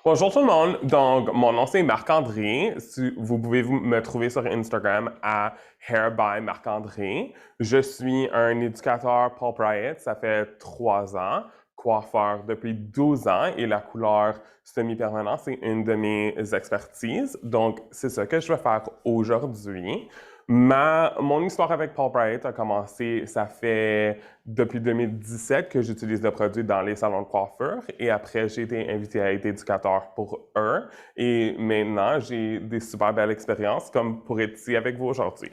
Bonjour tout le monde. Donc, mon nom c'est Marc-André. Vous pouvez me trouver sur Instagram à Hair by Marc-André. Je suis un éducateur Paul Bryant. Ça fait 3 ans. Coiffeur depuis 12 ans et la couleur semi-permanente, c'est une de mes expertises. Donc, c'est ça que je vais faire aujourd'hui. Mon histoire avec Paul Bryant a commencé, ça fait depuis 2017 que j'utilise le produit dans les salons de coiffure et après, j'ai été invité à être éducateur pour eux. Et maintenant, j'ai des super belles expériences comme pour être ici avec vous aujourd'hui.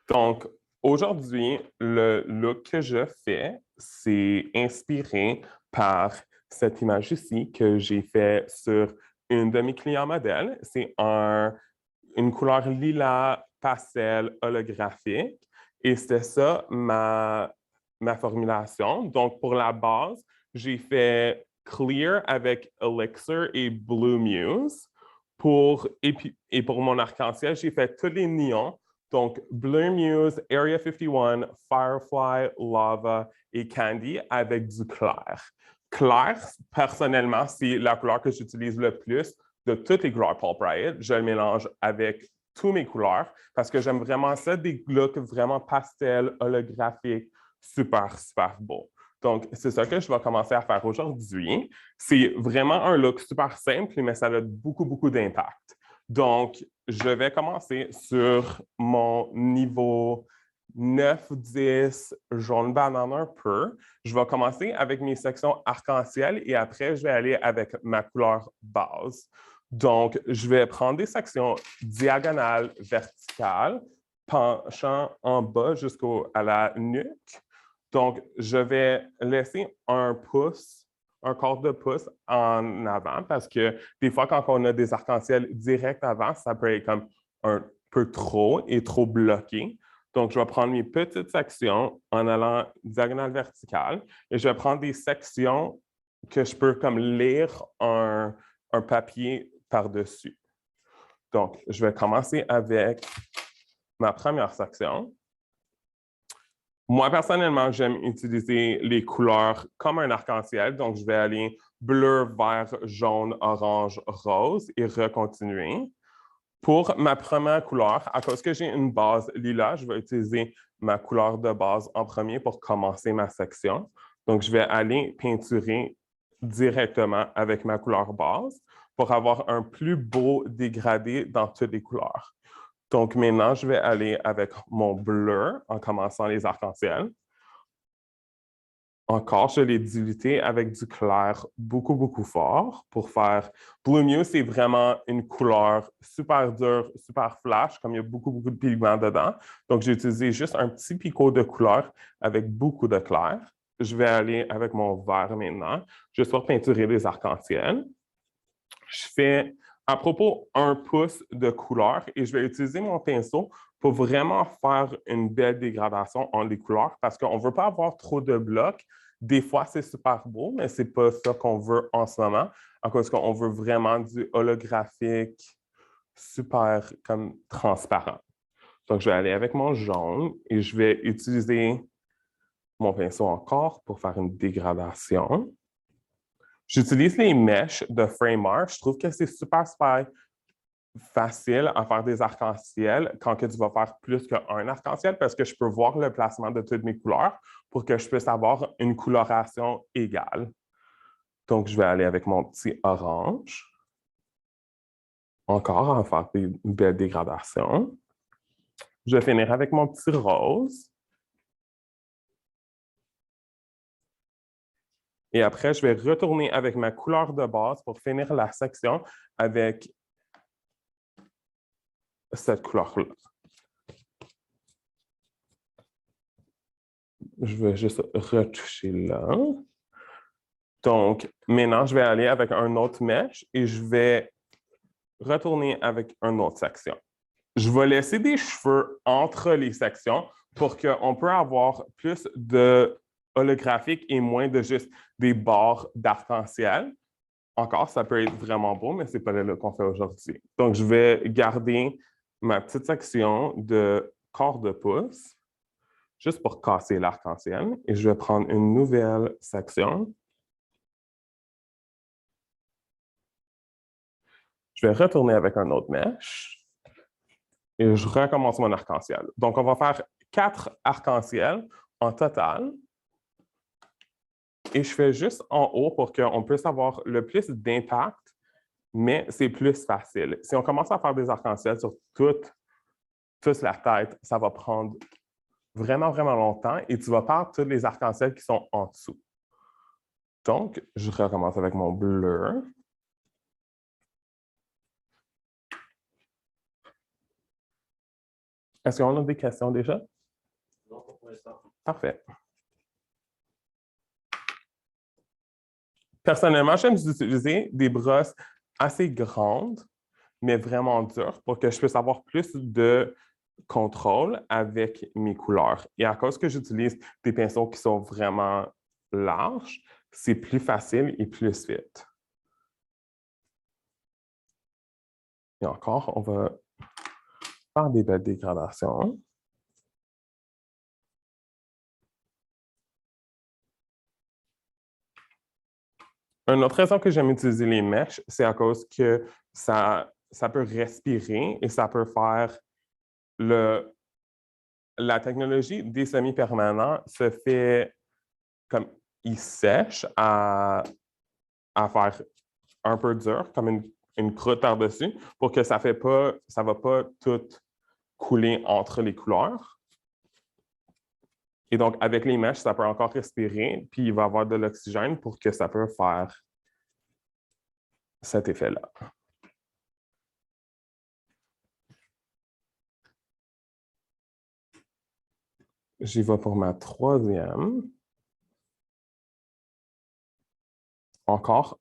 Donc, aujourd'hui, le look que je fais, c'est inspiré par cette image ici que j'ai fait sur une de mes clients modèles. Une couleur lilas pastel holographique. Et c'était ça ma formulation. Donc, pour la base, j'ai fait Clear avec Elixir et Blue Muse. Et pour mon arc-en-ciel, j'ai fait tous les néons. Donc, Blue Muse, Area 51, Firefly, Lava et Candy avec du clair. Clair, personnellement, c'est la couleur que j'utilise le plus de toutes les couleurs Paul Bryant. Je le mélange avec toutes mes couleurs parce que j'aime vraiment ça, des looks vraiment pastel, holographiques, super, super beaux. Donc, c'est ça que je vais commencer à faire aujourd'hui. C'est vraiment un look super simple, mais ça a beaucoup, beaucoup d'impact. Donc, je vais commencer sur mon niveau 9-10, jaune banane un peu. Je vais commencer avec mes sections arc-en-ciel et après, je vais aller avec ma couleur base. Donc, je vais prendre des sections diagonales, verticales, penchant en bas jusqu'à la nuque. Donc, je vais laisser un pouce, un quart de pouce en avant parce que des fois, quand on a des arcs-en-ciel direct avant, ça peut être comme un peu trop et trop bloqué. Donc, je vais prendre mes petites sections en allant diagonale verticale et je vais prendre des sections que je peux comme lire un papier par-dessus. Donc, je vais commencer avec ma première section. Moi, personnellement, j'aime utiliser les couleurs comme un arc-en-ciel. Donc, je vais aller bleu, vert, jaune, orange, rose et recontinuer. Pour ma première couleur, à cause que j'ai une base lilas, je vais utiliser ma couleur de base en premier pour commencer ma section. Donc, je vais aller peinturer directement avec ma couleur base pour avoir un plus beau dégradé dans toutes les couleurs. Donc, maintenant, je vais aller avec mon bleu en commençant les arcs-en-ciel. Encore, je l'ai diluté avec du clair beaucoup, beaucoup fort pour faire. Blue Muse, c'est vraiment une couleur super dure, super flash, comme il y a beaucoup, beaucoup de pigments dedans. Donc, j'ai utilisé juste un petit picot de couleur avec beaucoup de clair. Je vais aller avec mon vert maintenant, juste pour peinturer les arcs-en-ciel. Je fais à propos 1 pouce de couleur et je vais utiliser mon pinceau pour vraiment faire une belle dégradation en les couleurs parce qu'on ne veut pas avoir trop de blocs. Des fois, c'est super beau, mais ce n'est pas ça qu'on veut en ce moment, à cause qu'on veut vraiment du holographique super comme transparent. Donc, je vais aller avec mon jaune et je vais utiliser mon pinceau encore pour faire une dégradation. J'utilise les mèches de Framar. Je trouve que c'est super, super facile à faire des arcs-en-ciel quand que tu vas faire plus qu'un arc-en-ciel parce que je peux voir le placement de toutes mes couleurs pour que je puisse avoir une coloration égale. Donc, je vais aller avec mon petit orange. Encore à faire des belles dégradations. Je vais finir avec mon petit rose. Et après, je vais retourner avec ma couleur de base pour finir la section avec cette couleur-là. Je vais juste retoucher là. Donc, maintenant, je vais aller avec un autre mèche et je vais retourner avec une autre section. Je vais laisser des cheveux entre les sections pour qu'on puisse avoir plus de holographique et moins de juste des barres d'arc-en-ciel. Encore, ça peut être vraiment beau, mais ce n'est pas le look qu'on fait aujourd'hui. Donc, je vais garder ma petite section de quart de pouce juste pour casser l'arc-en-ciel et je vais prendre une nouvelle section. Je vais retourner avec un autre mèche et je recommence mon arc-en-ciel. Donc, on va faire 4 arcs-en-ciel en total. Et je fais juste en haut pour qu'on puisse avoir le plus d'impact, mais c'est plus facile. Si on commence à faire des arcs-en-ciel sur toute la tête, ça va prendre vraiment, vraiment longtemps et tu vas perdre tous les arcs-en-ciel qui sont en dessous. Donc, je recommence avec mon bleu. Est-ce qu'on a des questions déjà? Non, pas pour l'instant. Parfait. Personnellement, j'aime utiliser des brosses assez grandes, mais vraiment dures pour que je puisse avoir plus de contrôle avec mes couleurs. Et à cause que j'utilise des pinceaux qui sont vraiment larges, c'est plus facile et plus vite. Et encore, on va faire des belles dégradations. Une autre raison que j'aime utiliser les mèches, c'est à cause que ça peut respirer et ça peut faire la technologie des semi-permanents se fait comme il sèche à faire un peu dur, comme une croûte par-dessus, pour que ça ne va pas tout couler entre les couleurs. Et donc, avec les mèches, ça peut encore respirer, puis il va y avoir de l'oxygène pour que ça peut faire cet effet-là. J'y vais pour ma troisième. Encore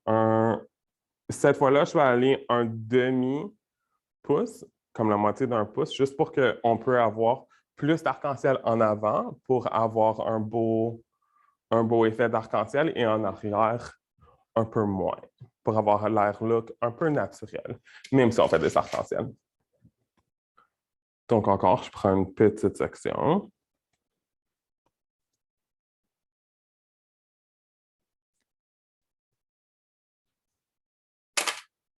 cette fois-là, je vais aller un demi-pouce, comme la moitié d'un pouce, juste pour qu'on puisse avoir plus d'arc-en-ciel en avant pour avoir un beau effet d'arc-en-ciel et en arrière, un peu moins, pour avoir l'air look un peu naturel, même si on fait des arc-en-ciel. Donc encore, je prends une petite section.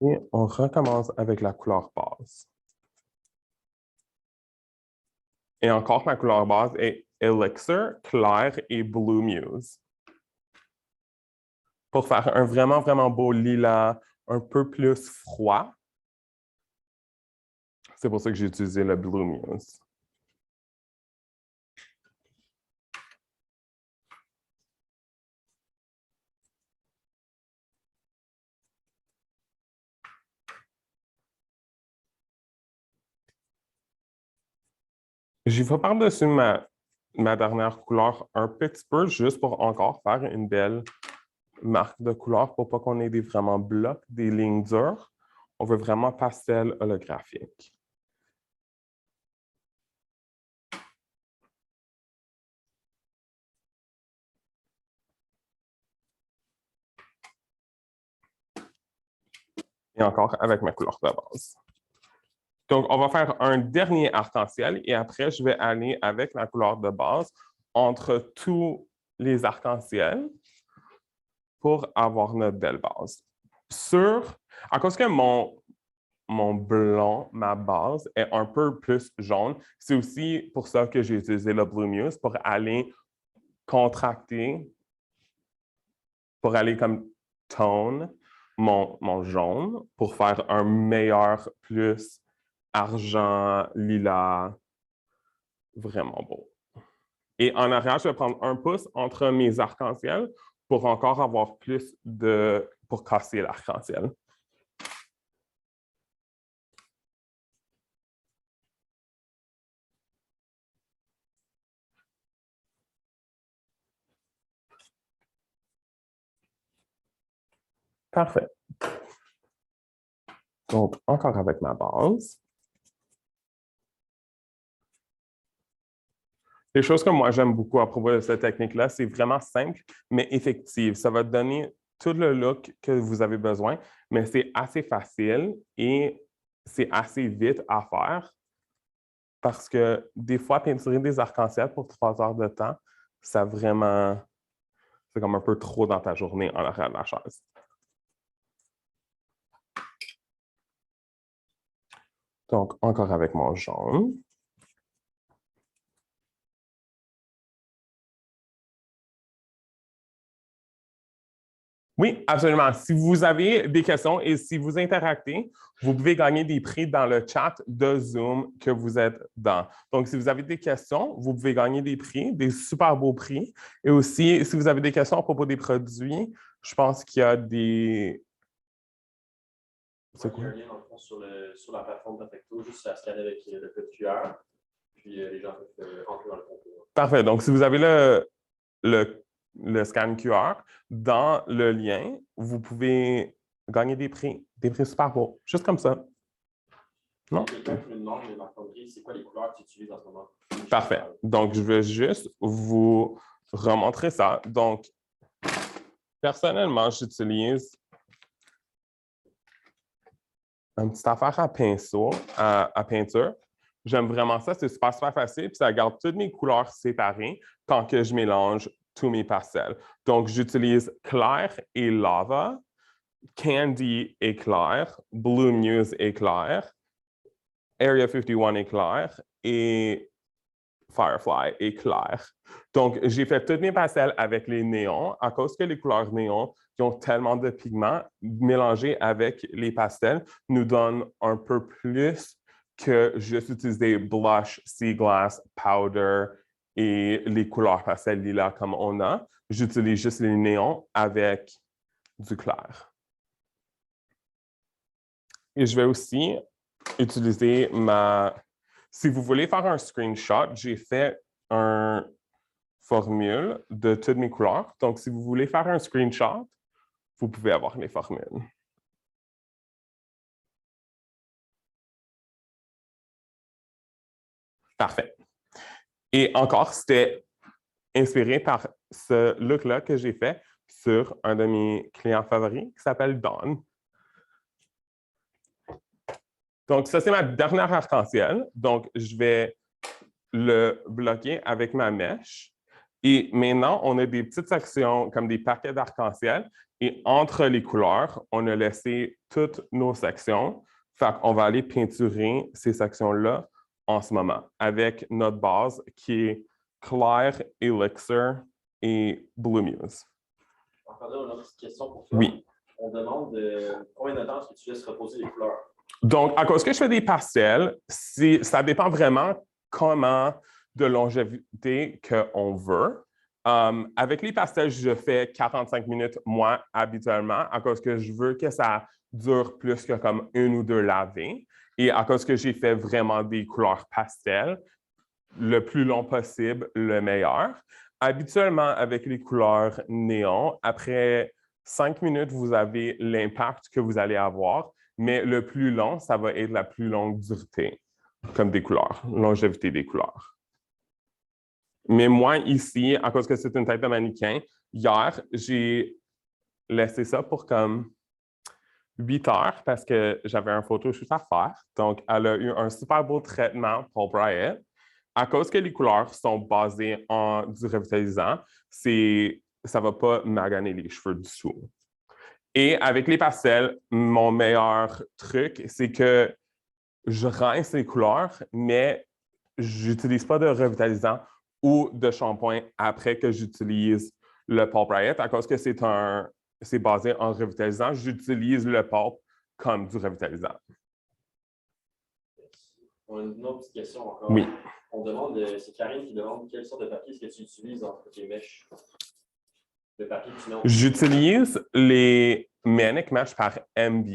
Et on recommence avec la couleur base. Et encore, ma couleur base est Elixir, Clair et Blue Muse. Pour faire un vraiment, vraiment beau lilas, un peu plus froid. C'est pour ça que j'ai utilisé le Blue Muse. J'y vais par-dessus ma dernière couleur un petit peu, juste pour encore faire une belle marque de couleur pour pas qu'on ait des vraiment blocs, des lignes dures. On veut vraiment pastel holographique. Et encore avec ma couleur de base. Donc, on va faire un dernier arc-en-ciel et après, je vais aller avec la couleur de base entre tous les arcs-en-ciel pour avoir notre belle base. À cause que mon blanc, ma base, est un peu plus jaune, c'est aussi pour ça que j'ai utilisé le Blue Muse pour aller contracter, pour aller comme tone mon jaune pour faire un meilleur plus argent, lilas, vraiment beau. Et en arrière, je vais prendre un pouce entre mes arcs-en-ciel pour encore avoir plus pour casser l'arc-en-ciel. Parfait. Donc, encore avec ma base. Les choses que moi j'aime beaucoup à propos de cette technique-là, c'est vraiment simple, mais effective. Ça va te donner tout le look que vous avez besoin, mais c'est assez facile et c'est assez vite à faire parce que des fois, peinturer des arcs-en-ciel pour 3 heures de temps, c'est comme un peu trop dans ta journée en arrière de la chaise. Donc, encore avec mon jaune. Oui, absolument. Si vous avez des questions et si vous interactez, vous pouvez gagner des prix dans le chat de Zoom que vous êtes dans. Donc, si vous avez des questions, vous pouvez gagner des prix, des super beaux prix. Et aussi, si vous avez des questions à propos des produits, je pense qu'il y a des... C'est quoi? Il y a un lien, dans le fond, sur la plateforme d'Affecto, juste à scanner avec le code QR, puis les gens peuvent entrer dans le concours. Parfait. Donc, si vous avez le scan QR, dans le lien, vous pouvez gagner des prix super beaux, juste comme ça. Non? Quelqu'un qui me demande, Marc-André, c'est quoi les couleurs que tu utilises en ce moment? Parfait. Donc, je vais juste vous remontrer ça. Donc, personnellement, j'utilise une petite affaire à pinceau, à peinture. J'aime vraiment ça, c'est super, super facile. Puis ça garde toutes mes couleurs séparées tant que je mélange tous mes pastels. Donc, j'utilise clair et lava, candy et clair, blue muse et clair, Area 51 est clair et Firefly est clair. Donc, j'ai fait tous mes pastels avec les néons à cause que les couleurs néons qui ont tellement de pigments mélangés avec les pastels nous donnent un peu plus que juste utiliser blush, sea glass, powder et les couleurs pastel lilas comme on a. J'utilise juste les néons avec du clair. Et je vais aussi utiliser ma... Si vous voulez faire un screenshot, j'ai fait une formule de toutes mes couleurs. Donc, si vous voulez faire un screenshot, vous pouvez avoir les formules. Parfait. Et encore, c'était inspiré par ce look-là que j'ai fait sur un de mes clients favoris qui s'appelle Dawn. Donc, ça, c'est ma dernière arc-en-ciel. Donc, je vais le bloquer avec ma mèche. Et maintenant, on a des petites sections comme des paquets d'arc-en-ciel. Et entre les couleurs, on a laissé toutes nos sections. Fait qu'on va aller peinturer ces sections-là en ce moment avec notre base qui est Clair, Elixir et Blue Muse. Marc-André, on a une petite question pour toi. Oui. On demande combien de temps est-ce que tu laisses reposer les couleurs? Donc, à cause que je fais des pastels, ça dépend vraiment comment de longévité qu'on veut. Avec les pastels, je fais 45 minutes, moi, habituellement, à cause que je veux que ça dure plus que comme une ou deux lavées. Et à cause que j'ai fait vraiment des couleurs pastels, le plus long possible, le meilleur. Habituellement, avec les couleurs néon, après 5 minutes, vous avez l'impact que vous allez avoir, mais le plus long, ça va être la plus longue dureté, comme des couleurs, longévité des couleurs. Mais moi, ici, à cause que c'est une tête de mannequin, hier, j'ai laissé ça pour comme 8 heures parce que j'avais un photoshoot à faire. Donc, elle a eu un super beau traitement pour Bryant. À cause que les couleurs sont basées en du revitalisant, ça ne va pas maganer les cheveux du tout. Et avec les pastels, mon meilleur truc, c'est que je rince les couleurs, mais je n'utilise pas de revitalisant ou de shampoing après que j'utilise le Pulp Riot. À cause que c'est basé en revitalisant, j'utilise le pulp comme du revitalisant. On a une autre petite question encore. Oui. On demande, c'est Karine qui demande quelle sorte de papier est-ce que tu utilises entre tes mèches? Le papier que tu mets. J'utilise les Manic Mesh par MB,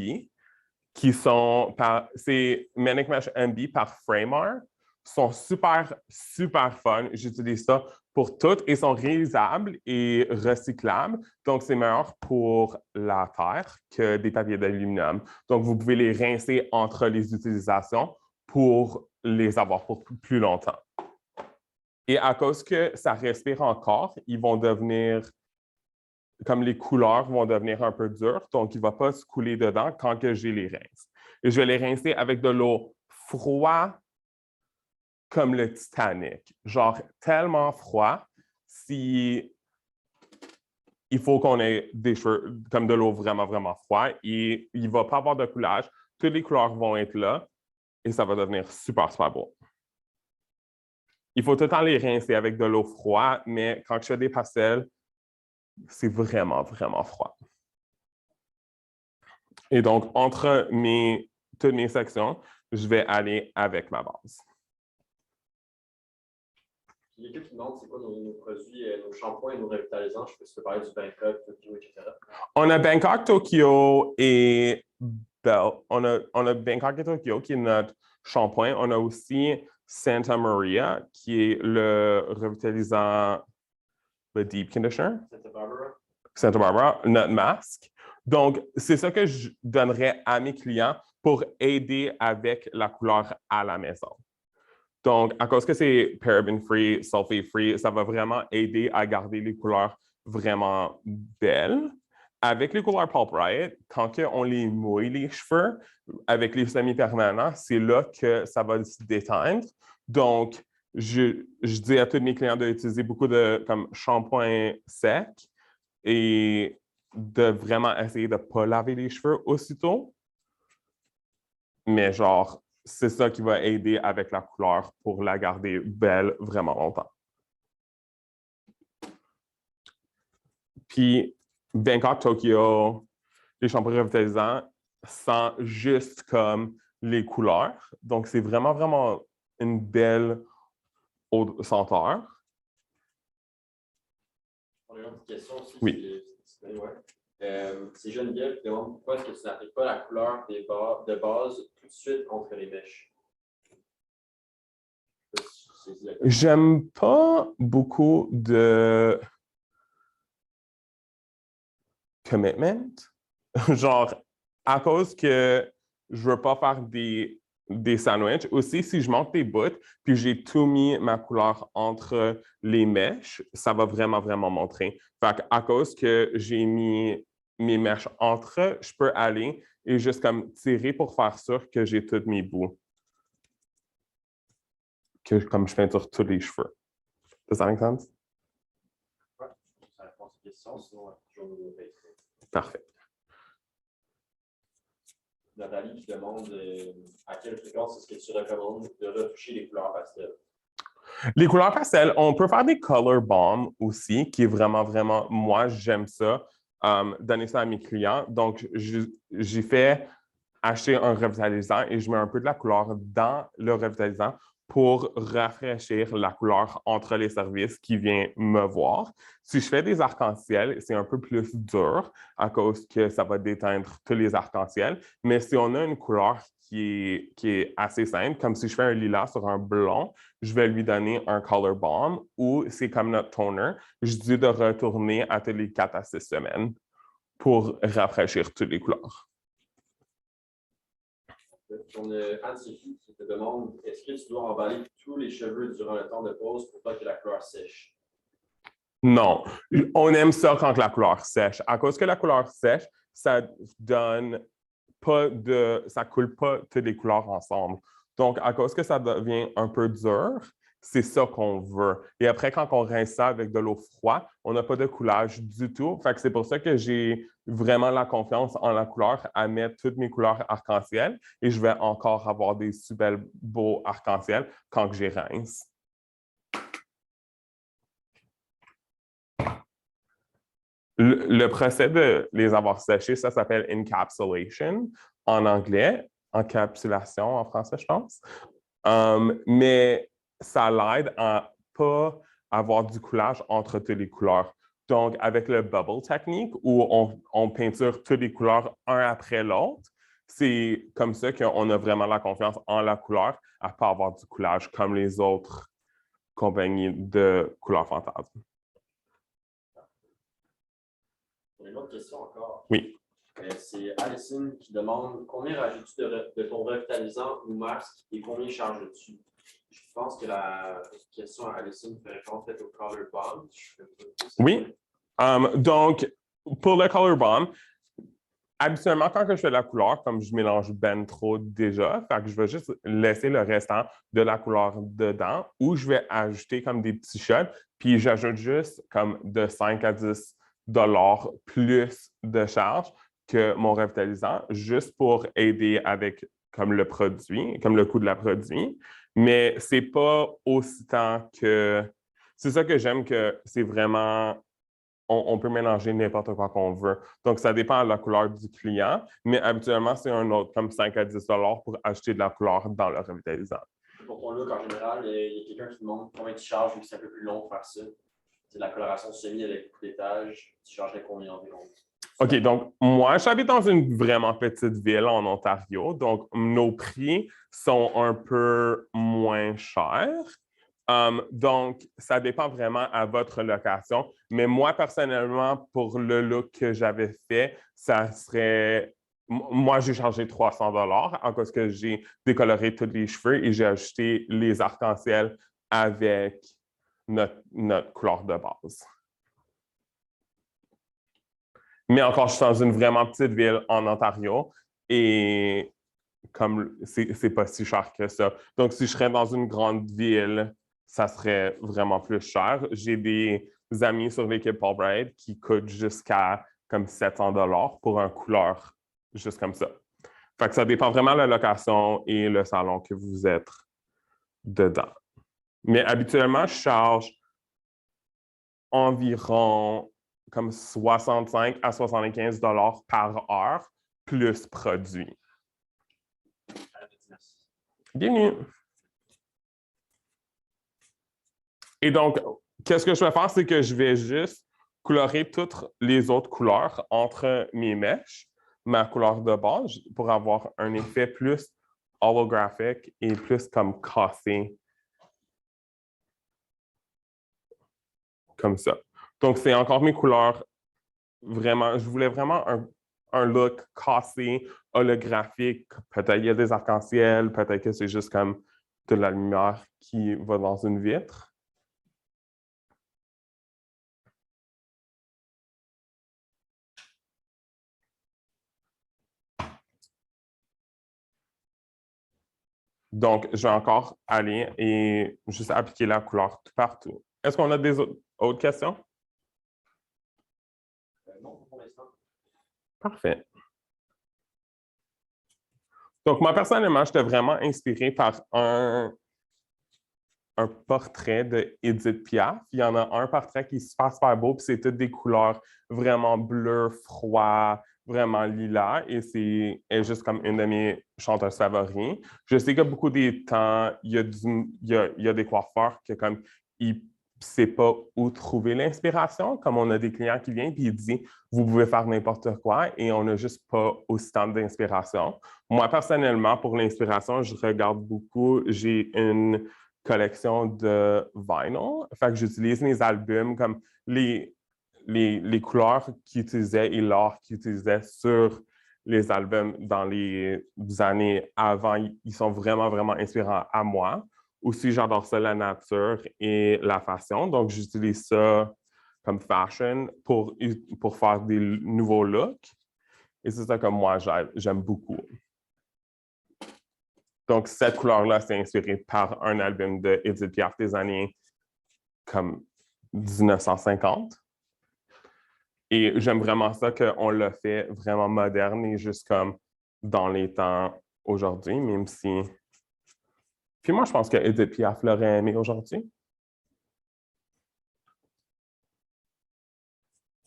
qui sont c'est Manic Mesh MB par Framar. Sont super, super fun. J'utilise ça pour tout et sont réusables et recyclables. Donc, c'est meilleur pour la terre que des papiers d'aluminium. Donc, vous pouvez les rincer entre les utilisations pour les avoir pour plus longtemps. Et à cause que ça respire encore, ils vont devenir, comme les couleurs vont devenir un peu dures, donc il ne va pas se couler dedans quand que j'ai les rinces. Et je vais les rincer avec de l'eau froide comme le Titanic. Genre tellement froid, il faut qu'on ait des cheveux comme de l'eau vraiment, vraiment froide et il ne va pas avoir de coulage. Toutes les couleurs vont être là. et ça va devenir super, super beau. Il faut tout le temps les rincer avec de l'eau froide, mais quand je fais des pastels, c'est vraiment, vraiment froid. Et donc, entre toutes mes sections, je vais aller avec ma base. Il y a quelqu'un qui demande c'est quoi nos produits, nos shampoings et nos revitalisants. Je sais pas si tu peux parler du Bangkok, Tokyo, etc. On a Bangkok, Tokyo et on a Bangkok et Tokyo qui est notre shampoing. On a aussi Santa Maria qui est le revitalisant, le Deep Conditioner. Santa Barbara, notre masque. Donc, c'est ça que je donnerais à mes clients pour aider avec la couleur à la maison. Donc, à cause que c'est paraben-free, sulfate-free, ça va vraiment aider à garder les couleurs vraiment belles. Avec les couleurs Pulp Riot, quand on les mouille les cheveux, avec les semi-permanents, c'est là que ça va se déteindre. Donc, je dis à tous mes clients d'utiliser beaucoup de comme shampoing sec et de vraiment essayer de ne pas laver les cheveux aussitôt. Mais genre, c'est ça qui va aider avec la couleur pour la garder belle vraiment longtemps. Puis, Bangkok, Tokyo, les shampoings revitalisants sentent juste comme les couleurs. Donc, c'est vraiment, vraiment une belle senteur. On a une autre question aussi. Oui. C'est Geneviève qui demande pourquoi est-ce que tu n'appliques pas la couleur de base tout de suite contre les mèches? J'aime pas beaucoup de commitment. Genre, à cause que je veux pas faire des sandwichs. Aussi, si je manque des bouts, puis j'ai tout mis ma couleur entre les mèches, ça va vraiment, vraiment montrer. Fait à cause que j'ai mis mes mèches entre eux, je peux aller et juste comme tirer pour faire sûr que j'ai tous mes bouts. Que comme je peinture tous les cheveux. Does that make sense? Oui, ça répond à cette question, sinon toujours nous Parfait. Nathalie qui demande à quelle fréquence est-ce que tu recommandes de retoucher les couleurs pastel? Les couleurs pastel, on peut faire des color bombs aussi, qui est vraiment, vraiment, moi, j'aime ça, donner ça à mes clients. Donc, j'ai fait acheter un revitalisant et je mets un peu de la couleur dans le revitalisant pour rafraîchir la couleur entre les services qui viennent me voir. Si je fais des arcs-en-ciel, c'est un peu plus dur à cause que ça va déteindre tous les arcs-en-ciel. Mais si on a une couleur qui est assez simple, comme si je fais un lilas sur un blond, je vais lui donner un color bomb ou c'est comme notre toner, je dis de retourner à tous les 4 à 6 semaines pour rafraîchir toutes les couleurs. On a Anne-Sophie qui te demande est-ce que tu dois emballer tous les cheveux durant le temps de pause pour pas que la couleur sèche? Non. On aime ça quand la couleur sèche. À cause que la couleur sèche, ça donne pas ça coule pas toutes les couleurs ensemble. Donc, à cause que ça devient un peu dur, c'est ça qu'on veut. Et après, quand on rince ça avec de l'eau froide, on n'a pas de coulage du tout. Fait que c'est pour ça que j'ai vraiment la confiance en la couleur à mettre toutes mes couleurs arc-en-ciel et je vais encore avoir des super beaux arc-en-ciel quand je rince. Le procès de les avoir séchés, ça s'appelle encapsulation en anglais, encapsulation en français, je pense. Mais ça l'aide à ne pas avoir du coulage entre toutes les couleurs. Donc, avec le bubble technique, où on peinture toutes les couleurs un après l'autre, c'est comme ça qu'on a vraiment la confiance en la couleur à ne pas avoir du coulage comme les autres compagnies de couleurs fantasmes. On a une autre question encore. Oui. C'est Alison qui demande combien rajoutes-tu de ton revitalisant ou masque et combien charges-tu? Je pense que la question à Alison fait référence peut-être au color bomb. Oui. Donc, pour le color bomb, habituellement, quand je fais la couleur, comme je mélange ben trop déjà, fait que je vais juste laisser le restant de la couleur dedans ou je vais ajouter comme des petits shots, puis j'ajoute juste comme de 5 à 10 $ plus de charge que mon revitalisant, juste pour aider avec comme le produit, comme le coût de la produit, mais c'est pas aussi tant que... C'est ça que j'aime, que c'est vraiment... On peut mélanger n'importe quoi qu'on veut. Donc, ça dépend de la couleur du client, mais habituellement, c'est un autre comme 5 à 10 pour acheter de la couleur dans le revitalisant. Pour ton look, en général, il y a quelqu'un qui te demande combien tu charges, vu que c'est un peu plus long de faire ça. C'est de la coloration semi avec beaucoup d'étages. Tu chargerais combien environ? OK, donc moi, j'habite dans une vraiment petite ville en Ontario, donc nos prix sont un peu moins chers. Donc, ça dépend vraiment à votre location. Mais moi, personnellement, pour le look que j'avais fait, ça serait... Moi, j'ai chargé 300 à cause que j'ai décoloré tous les cheveux et j'ai ajouté les arcs-en-ciel avec notre couleur de base. Mais encore, je suis dans une vraiment petite ville en Ontario et comme c'est pas si cher que ça. Donc, si je serais dans une grande ville, ça serait vraiment plus cher. J'ai des amis sur l'équipe Albright qui coûtent jusqu'à comme 700 pour un couleur juste comme ça. Fait que ça dépend vraiment de la location et le salon que vous êtes dedans. Mais habituellement, je charge environ comme 65 à 75 par heure plus produit. Bienvenue. Et donc, qu'est-ce que je vais faire, c'est que je vais juste colorer toutes les autres couleurs entre mes mèches, ma couleur de base, pour avoir un effet plus holographique et plus comme cassé. Comme ça. Donc, c'est encore mes couleurs. Vraiment, je voulais vraiment un look cassé, holographique. Peut-être il y a des arcs-en-ciel, peut-être que c'est juste comme de la lumière qui va dans une vitre. Donc, je vais encore aller et juste appliquer la couleur tout partout. Est-ce qu'on a des autres questions? Non, pour l'instant. Parfait. Donc, moi, personnellement, j'étais vraiment inspiré par un portrait de Edith Piaf. Il y en a un portrait qui est super beau, puis c'est toutes des couleurs vraiment bleues, froid, vraiment lilas, et c'est juste comme une de mes chanteuses favoris. Je sais que beaucoup des temps, il y a des coiffeurs qui comme ils ne savent pas où trouver l'inspiration, comme on a des clients qui viennent et ils disent vous pouvez faire n'importe quoi et on n'a juste pas aussi tant d'inspiration. Moi, personnellement, pour l'inspiration, je regarde beaucoup. J'ai une collection de vinyl. Fait que j'utilise mes albums comme les couleurs qu'ils utilisaient et l'art qu'ils utilisaient sur les albums dans les années avant. Ils sont vraiment inspirants à moi. Aussi, j'adore ça, la nature et la fashion. Donc, j'utilise ça comme fashion pour faire des nouveaux looks. Et c'est ça que moi, j'aime beaucoup. Donc, cette couleur-là, c'est inspiré par un album de Edith Piaf des années comme 1950. Et j'aime vraiment ça qu'on l'a fait vraiment moderne et juste comme dans les temps aujourd'hui, même si... Puis moi, je pense que Edith Piaf l'aurait aimé aujourd'hui.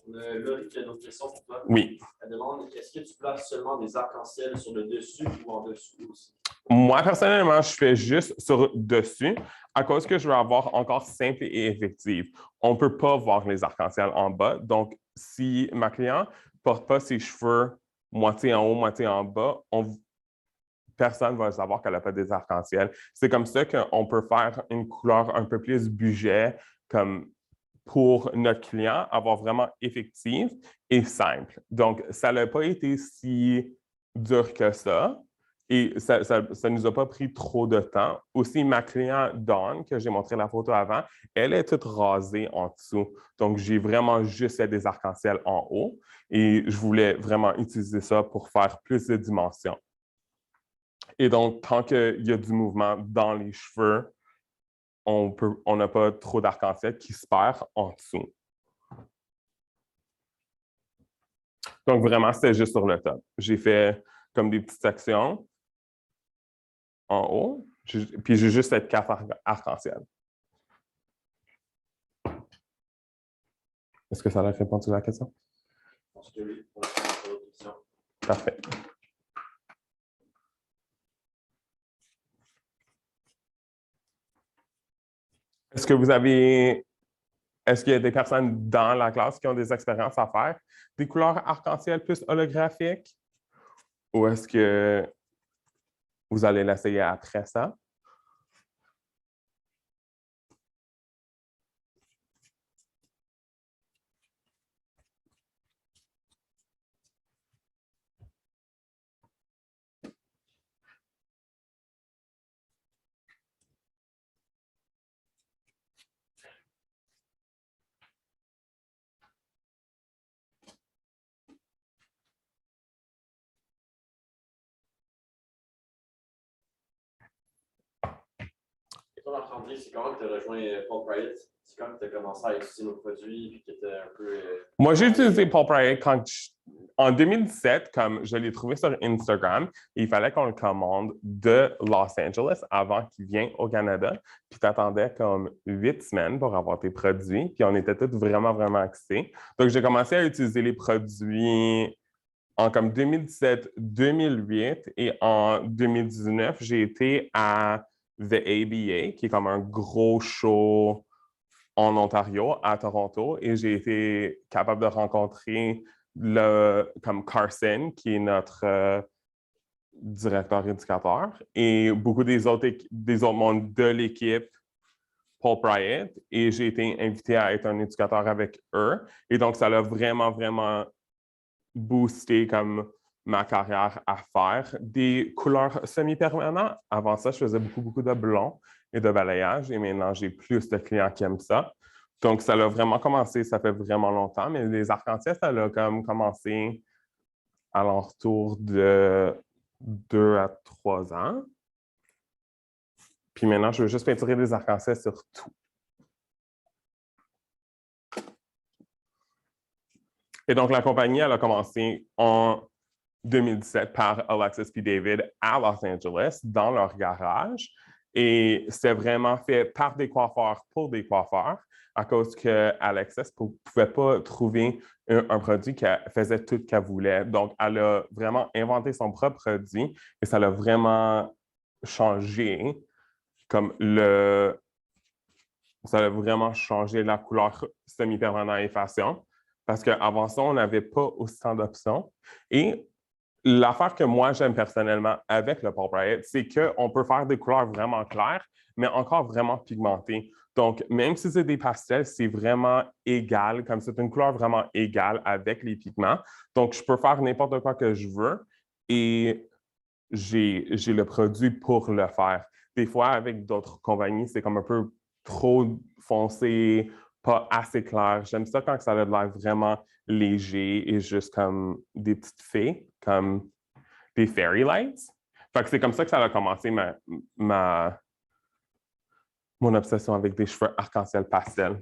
Là, il y a une autre question pour toi. Oui. Elle demande, est-ce que tu places seulement des arcs-en-ciel sur le dessus ou en dessous aussi? Moi, personnellement, je fais juste sur dessus à cause que je veux avoir encore simple et effective. On ne peut pas voir les arcs-en-ciel en bas. Donc, si ma cliente ne porte pas ses cheveux moitié en haut, moitié en bas, personne ne va savoir qu'elle n'a pas des arcs-en-ciel. C'est comme ça qu'on peut faire une couleur un peu plus budget, comme pour notre client, avoir vraiment effective et simple. Donc, ça n'a pas été si dur que ça. Et ça ne nous a pas pris trop de temps. Aussi, ma cliente Dawn, que j'ai montré la photo avant, elle est toute rasée en dessous. Donc, j'ai vraiment juste fait des arcs-en-ciel en haut. Et je voulais vraiment utiliser ça pour faire plus de dimensions. Et donc, tant qu'il y a du mouvement dans les cheveux, on n'a pas trop d'arc-en-ciel qui se perd en dessous. Donc, vraiment, c'était juste sur le top. J'ai fait comme des petites sections en haut, puis j'ai juste fait 4 arc-en-ciel. Est-ce que ça a répondu à la question? Je pense que oui. On va faire une question. Parfait. Est-ce qu'il y a des personnes dans la classe qui ont des expériences à faire des couleurs arc-en-ciel plus holographiques? Ou est-ce que vous allez l'essayer après ça? Et toi, Marc-André, c'est comment que tu as rejoint Pulp Riot? C'est quand que tu as commencé à utiliser nos produits et que tu étais un peu. Moi, j'ai utilisé Pulp Riot en 2017, comme je l'ai trouvé sur Instagram. Il fallait qu'on le commande de Los Angeles avant qu'il vienne au Canada. Puis tu attendais comme 8 semaines pour avoir tes produits. Puis on était tous vraiment, vraiment excités. Donc, j'ai commencé à utiliser les produits en comme 2017-2008 et en 2019, j'ai été à The ABA, qui est comme un gros show en Ontario, à Toronto, et j'ai été capable de rencontrer comme Carson, qui est notre directeur éducateur, et beaucoup des autres membres de l'équipe Pulp Riot, et j'ai été invité à être un éducateur avec eux. Et donc, ça l'a vraiment, vraiment boosté comme ma carrière à faire des couleurs semi-permanentes. Avant ça, je faisais beaucoup, beaucoup de blanc et de balayage et maintenant, j'ai plus de clients qui aiment ça. Donc, ça a vraiment commencé, ça fait vraiment longtemps, mais les arcs-en-ciel, ça a comme commencé à l'entour de 2 à 3 ans. Puis maintenant, je veux juste peinturer des arcs-en-ciel sur tout. Et donc, la compagnie, elle a commencé en 2017 par Alexis P. David à Los Angeles, dans leur garage. Et c'était vraiment fait par des coiffeurs pour des coiffeurs, à cause que Alexis ne pouvait pas trouver un produit qui faisait tout ce qu'elle voulait. Donc, elle a vraiment inventé son propre produit et ça l'a vraiment changé comme ça a vraiment changé la couleur semi-permanent et fashion. Parce qu'avant ça, on n'avait pas autant d'options. Et l'affaire que moi, j'aime personnellement avec le Pulp Riot, c'est qu'on peut faire des couleurs vraiment claires, mais encore vraiment pigmentées. Donc, même si c'est des pastels, c'est vraiment égal, comme c'est une couleur vraiment égale avec les pigments. Donc, je peux faire n'importe quoi que je veux et j'ai le produit pour le faire. Des fois, avec d'autres compagnies, c'est comme un peu trop foncé, pas assez clair. J'aime ça quand ça a l'air vraiment léger et juste comme des petites fées, comme des fairy lights. Fait que c'est comme ça que ça a commencé mon obsession avec des cheveux arc-en-ciel pastel.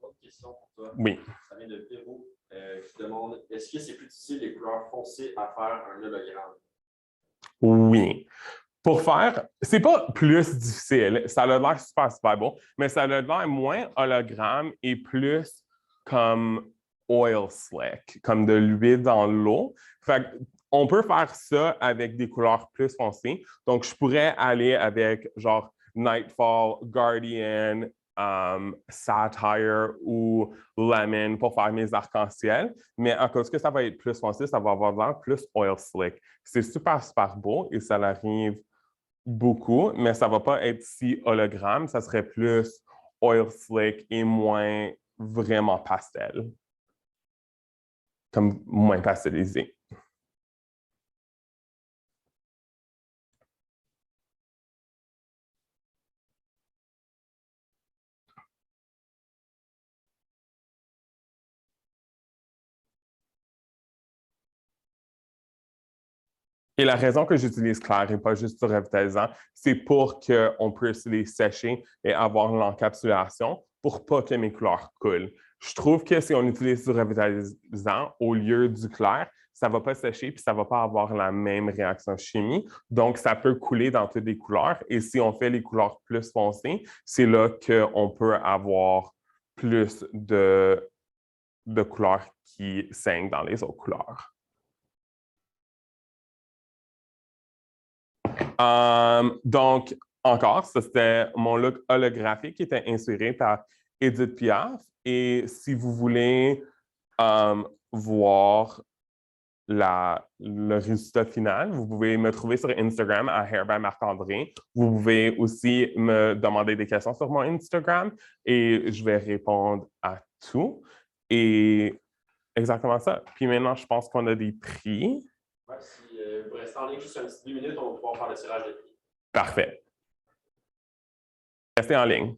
Autre question pour toi. Oui. Ça vient de Pierrot. Je te demande, est-ce que c'est plus difficile les couleurs foncées à faire un hologramme? Oui. Pour faire, c'est pas plus difficile, ça a l'air super, super beau, mais ça a l'air moins hologramme et plus comme oil slick, comme de l'huile dans l'eau. Fait on peut faire ça avec des couleurs plus foncées. Donc, je pourrais aller avec genre Nightfall, Guardian, Satire ou Lemon pour faire mes arcs-en-ciel. Mais à cause que ça va être plus foncé, ça va avoir l'air plus oil slick. C'est super, super beau et ça arrive beaucoup, mais ça ne va pas être si hologramme, ça serait plus oil slick et moins vraiment pastel. Comme moins pastelisé. Et la raison que j'utilise clair et pas juste du revitalisant, c'est pour qu'on puisse les sécher et avoir l'encapsulation pour pas que mes couleurs coulent. Je trouve que si on utilise du revitalisant au lieu du clair, ça ne va pas sécher puis ça ne va pas avoir la même réaction chimie. Donc, ça peut couler dans toutes les couleurs. Et si on fait les couleurs plus foncées, c'est là qu'on peut avoir plus de couleurs qui saignent dans les autres couleurs. Donc, encore, ça c'était mon look holographique qui était inspiré par Edith Piaf. Et si vous voulez voir le résultat final, vous pouvez me trouver sur Instagram à Hair by Marc-André. Vous pouvez aussi me demander des questions sur mon Instagram et je vais répondre à tout. Et exactement ça. Puis maintenant, je pense qu'on a des prix. Ouais, si vous restez en ligne juste un petit 2 minutes, on va pouvoir faire le tirage de prix. Parfait. Restez en ligne.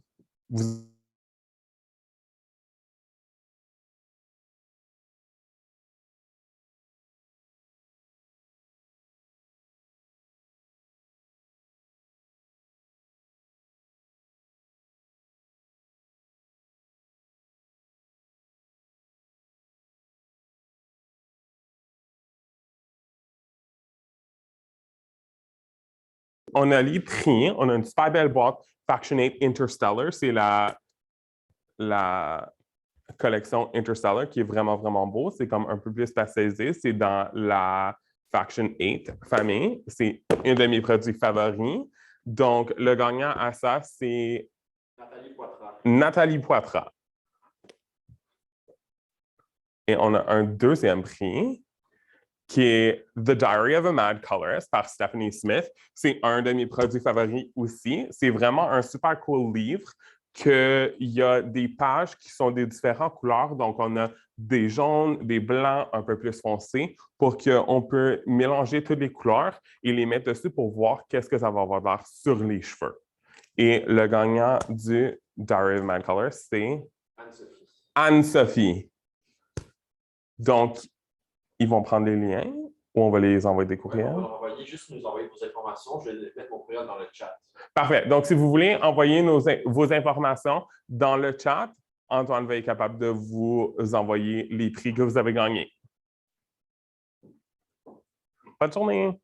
On a les prix. On a une super belle boîte Faction 8 Interstellar. C'est la collection Interstellar qui est vraiment, vraiment beau. C'est comme un peu plus spatialisé. C'est dans la Faction 8 famille. C'est un de mes produits favoris. Donc, le gagnant à ça, c'est Nathalie Poitras. Et on a un deuxième prix qui est The Diary of a Mad Colorist par Stephanie Smith. C'est un de mes produits favoris aussi. C'est vraiment un super cool livre qu'il y a des pages qui sont des différentes couleurs. Donc, on a des jaunes, des blancs un peu plus foncés pour qu'on peut mélanger toutes les couleurs et les mettre dessus pour voir qu'est-ce que ça va avoir sur les cheveux. Et le gagnant du Diary of a Mad Colorist, c'est Anne-Sophie. Donc, ils vont prendre les liens ou on va les envoyer des courriels? On va envoyer, juste nous envoyer vos informations. Je vais mettre mon courriel dans le chat. Parfait. Donc, si vous voulez envoyer vos informations dans le chat, Antoine va être capable de vous envoyer les prix que vous avez gagnés. Bonne journée!